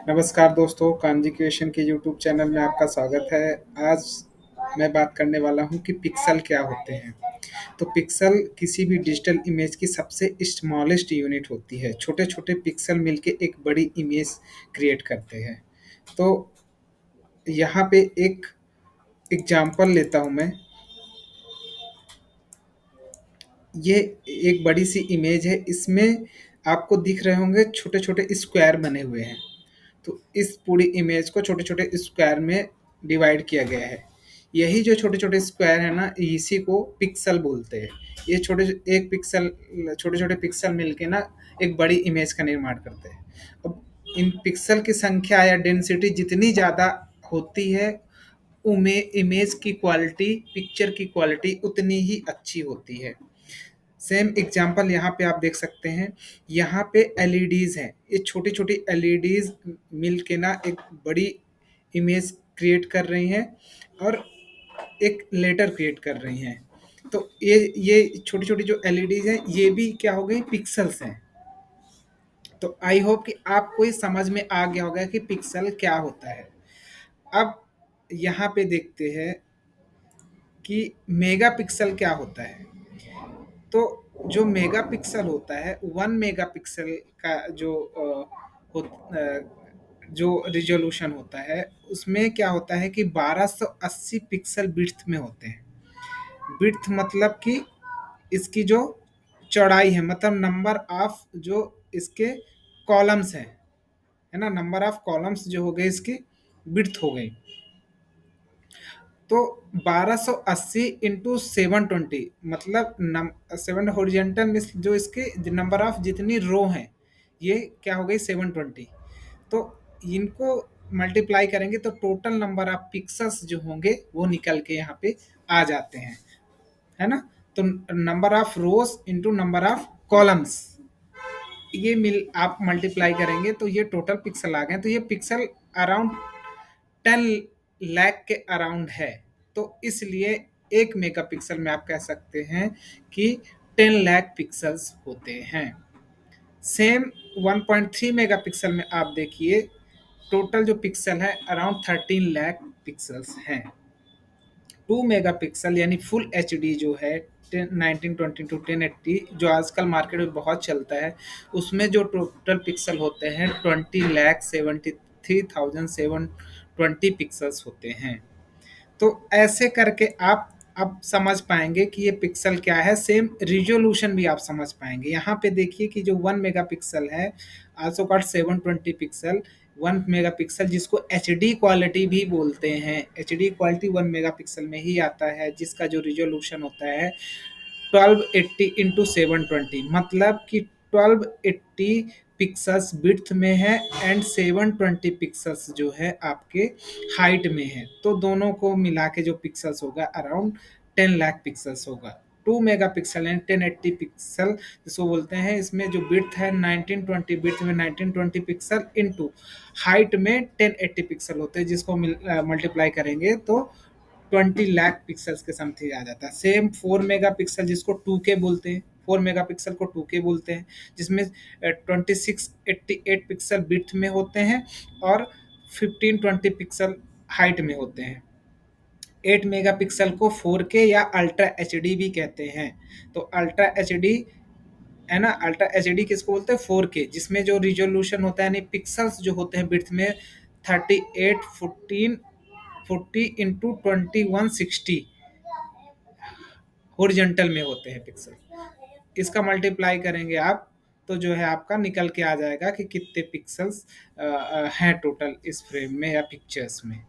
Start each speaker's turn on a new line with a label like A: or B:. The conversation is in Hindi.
A: नमस्कार दोस्तों, कांजी क्रिएशन के यूट्यूब चैनल में आपका स्वागत है। आज मैं बात करने वाला हूं कि पिक्सल क्या होते हैं। तो पिक्सल किसी भी डिजिटल इमेज की सबसे स्मॉलेस्ट यूनिट होती है। छोटे-छोटे पिक्सल मिलके एक बड़ी इमेज क्रिएट करते हैं। तो यहाँ पे एक एग्जांपल लेता हूँ मैं। ये एक बड़ी सी इमेज है। इसमें आपको दिख रहे होंगे छोटे-छोटे स्क्वायर बने हुए हैं। तो इस पूरी इमेज को छोटे-छोटे स्क्वायर में डिवाइड किया गया है। यही जो छोटे-छोटे स्क्वायर है ना, इसी को पिक्सल बोलते हैं। ये छोटे एक पिक्सल छोटे-छोटे पिक्सल मिलके ना एक बड़ी इमेज का निर्माण करते हैं। अब इन पिक्सल की संख्या या डेंसिटी जितनी ज़्यादा होती है, इमेज की क्वालिटी, पिक्चर की क्वालिटी उतनी ही अच्छी होती है। सेम एग्जांपल यहाँ पे आप देख सकते हैं। यहाँ पे एलईडीज़ हैं। ये छोटी-छोटी एलईडीज़ मिल के ना एक बड़ी इमेज क्रिएट कर रही हैं और एक लेटर क्रिएट कर रही हैं। तो ये छोटी-छोटी जो एलईडीज़ हैं, ये भी क्या हो गई, पिक्सेल्स हैं। तो आई होप कि आपको ये समझ में आ गया होगा कि पिक्सल क्या होता है। अब यहाँ पे देखते हैं कि मेगापिक्सल क्या होता है। तो जो मेगापिक्सल होता है, 1 मेगापिक्सल का जो रिज़ॉल्यूशन होता है, उसमें क्या होता है कि 1280 पिक्सल विड्थ में होते हैं। विड्थ मतलब कि इसकी जो चौड़ाई है, मतलब नंबर ऑफ जो इसके कॉलम्स हैं, है ना? नंबर ऑफ कॉलम्स जो हो गए इसकी विड्थ हो गई। तो 1280 इंटू 720 मतलब 7 हॉरिजेंटल में जो इसके नंबर ऑफ जितनी रो हैं, ये क्या हो गई 720। तो इनको मल्टीप्लाई करेंगे तो टोटल नंबर ऑफ पिक्सल्स जो होंगे वो निकल के यहाँ पे आ जाते हैं, है ना? तो number of rose into number of columns, ये मिल आप मल्टीप्लाई करेंगे तो ये टोटल पिक्सल आ गए। तो ये पिक्सल अराउंड 10 लाख के अराउंड है। तो इसलिए 1 मेगापिक्सल में आप कह सकते हैं कि 10 लाख पिक्सल्स होते हैं। सेम 1.3 मेगापिक्सल में आप देखिए, टोटल जो पिक्सल है अराउंड 13 लाख पिक्सल्स हैं। 2 मेगापिक्सल यानी फुल एचडी जो है 1920 टू 1080 जो आजकल मार्केट में बहुत चलता है, उसमें जो टोटल पिक्सल होते हैं 20,73,720 पिक्सल्स होते हैं। तो ऐसे करके आप अब समझ पाएंगे कि ये पिक्सल क्या है। सेम रिजोल्यूशन भी आप समझ पाएंगे। यहाँ पे देखिए कि जो 1 मेगापिक्सल है, आल्सो कॉल्ड 720 पिक्सल, 1 मेगापिक्सल जिसको एचडी क्वालिटी भी बोलते हैं। एचडी क्वालिटी 1 मेगापिक्सल में ही आता है, जिसका जो रिजोल्यूशन होता है 1280 इंटू 720, मतलब कि 1280 पिक्सल्स विड्थ में है एंड 720 पिक्सल्स जो है आपके हाइट में है। तो दोनों को मिला के जो पिक्सल्स होगा अराउंड 10 लाख पिक्सल्स होगा। 2 मेगापिक्सल एंड 1080 पिक्सल जिसको बोलते हैं, इसमें जो विड्थ है 1920, विड्थ में 1920 पिक्सल इंटू हाइट में 1080 पिक्सल होते हैं, जिसको मल्टीप्लाई करेंगे तो 20 लाख पिक्सल्स के समथिंग आ जाता है। सेम 4 मेगापिक्सल जिसको 2K बोलते हैं, 4 मेगापिक्सल को 2K बोलते हैं, जिसमें 2688 पिक्सल विड्थ में होते हैं और 1520 पिक्सल हाइट में होते हैं। 8 मेगापिक्सल को 4K या अल्ट्रा एचडी भी कहते हैं। तो अल्ट्रा एचडी, है ना? अल्ट्रा एचडी किसको बोलते हैं? 4K, जिसमें जो रिजोल्यूशन होता है यानी पिक्सल्स जो होते हैं विड्थ में 38 14 40 इंटू 2160 हॉरिजॉन्टल में होते हैं पिक्सल। इसका मल्टीप्लाई करेंगे आप तो जो है आपका निकल के आ जाएगा कि कितने पिक्सल्स हैं टोटल इस फ्रेम में या पिक्चर्स में।